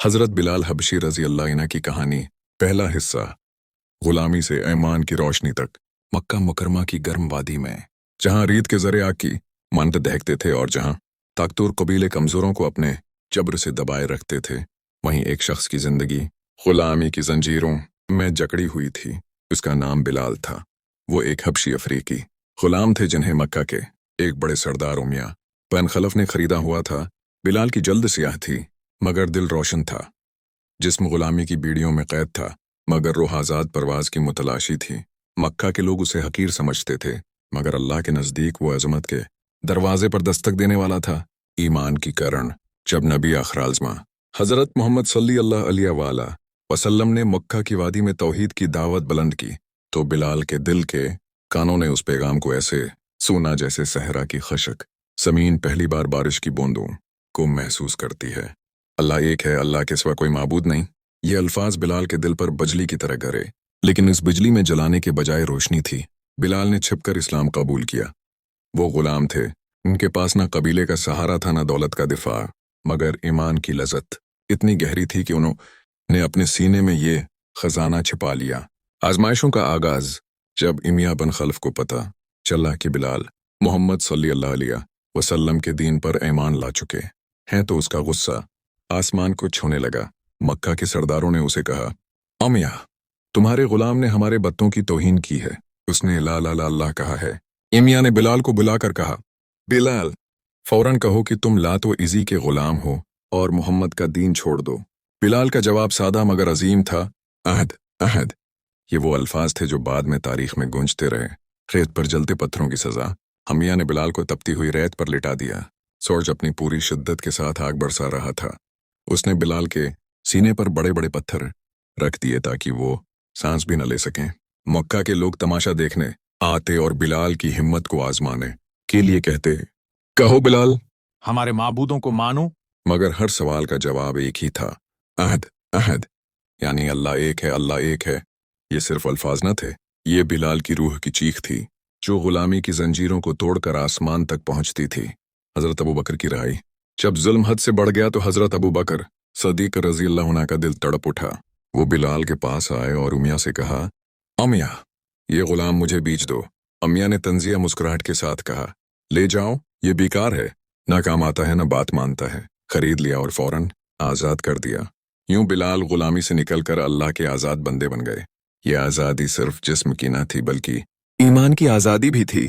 حضرت بلال حبشی رضی اللہ عنہ کی کہانی پہلا حصہ غلامی سے ایمان کی روشنی تک مکہ مکرمہ کی گرم وادی میں جہاں ریت کے ذرے آگ کی مانند دہکتے تھے اور جہاں طاقتور قبیلے کمزوروں کو اپنے جبر سے دبائے رکھتے تھے، وہیں ایک شخص کی زندگی غلامی کی زنجیروں میں جکڑی ہوئی تھی۔ اس کا نام بلال تھا۔ وہ ایک حبشی افریقی غلام تھے جنہیں مکہ کے ایک بڑے سردار میاں بن خلف نے خریدا ہوا تھا۔ بلال کی جلد سیاہ تھی مگر دل روشن تھا، جسم غلامی کی بیڑیوں میں قید تھا مگر روح آزاد پرواز کی متلاشی تھی۔ مکہ کے لوگ اسے حقیر سمجھتے تھے مگر اللہ کے نزدیک وہ عظمت کے دروازے پر دستک دینے والا تھا۔ ایمان کی کرن جب نبی آخر الزماں حضرت محمد صلی اللہ علیہ وآلہ وسلم نے مکہ کی وادی میں توحید کی دعوت بلند کی تو بلال کے دل کے کانوں نے اس پیغام کو ایسے سونا جیسے صحرا کی خشک زمین پہلی بار بارش کی بوندوں کو محسوس کرتی ہے۔ اللہ ایک ہے، اللہ کے سوا کوئی معبود نہیں۔ یہ الفاظ بلال کے دل پر بجلی کی طرح گرے، لیکن اس بجلی میں جلانے کے بجائے روشنی تھی۔ بلال نے چھپ کر اسلام قبول کیا۔ وہ غلام تھے، ان کے پاس نہ قبیلے کا سہارا تھا نہ دولت کا دفاع، مگر ایمان کی لذت اتنی گہری تھی کہ انہوں نے اپنے سینے میں یہ خزانہ چھپا لیا۔ آزمائشوں کا آغاز جب امیہ بن خلف کو پتہ چلا کہ بلال محمد صلی اللہ علیہ وسلم کے دین پر ایمان لا چکے ہیں تو اس کا غصہ آسمان کو چھونے لگا۔ مکہ کے سرداروں نے اسے کہا، امیہ، تمہارے غلام نے ہمارے بتوں کی توہین کی ہے۔ اس نے لا لا لا اللہ کہا ہے۔ امیہ نے بلال کو بلا کر کہا، بلال، فوراً کہو کہ تم لات و عزی کے غلام ہو اور محمد کا دین چھوڑ دو۔ بلال کا جواب سادہ مگر عظیم تھا، عہد، عہد۔ یہ وہ الفاظ تھے جو بعد میں تاریخ میں گونجتے رہے۔ ریت پر جلتے پتھروں کی سزا۔ امیہ نے بلال کو تپتی ہوئی ریت پر لٹا دیا۔ سورج اپنی پوری شدت کے ساتھ آگ برسا رہا تھا۔ اس نے بلال کے سینے پر بڑے بڑے پتھر رکھ دیے تاکہ وہ سانس بھی نہ لے سکیں۔ مکہ کے لوگ تماشا دیکھنے آتے اور بلال کی ہمت کو آزمانے کے لیے کہتے، کہو بلال، ہمارے معبودوں کو مانو۔ مگر ہر سوال کا جواب ایک ہی تھا، عہد، عہد، یعنی اللہ ایک ہے، اللہ ایک ہے۔ یہ صرف الفاظ نہ تھے، یہ بلال کی روح کی چیخ تھی جو غلامی کی زنجیروں کو توڑ کر آسمان تک پہنچتی تھی۔ حضرت ابو بکر کی رہائی جب ظلم حد سے بڑھ گیا تو حضرت ابو بکر صدیق رضی اللہ عنہ کا دل تڑپ اٹھا۔ وہ بلال کے پاس آئے اور امیہ سے کہا، امیہ، یہ غلام مجھے بیچ دو۔ امیہ نے طنزیہ مسکراہٹ کے ساتھ کہا، لے جاؤ، یہ بیکار ہے، نہ کام آتا ہے نہ بات مانتا ہے۔ خرید لیا اور فوراً آزاد کر دیا۔ یوں بلال غلامی سے نکل کر اللہ کے آزاد بندے بن گئے۔ یہ آزادی صرف جسم کی نہ تھی بلکہ ایمان کی آزادی بھی تھی۔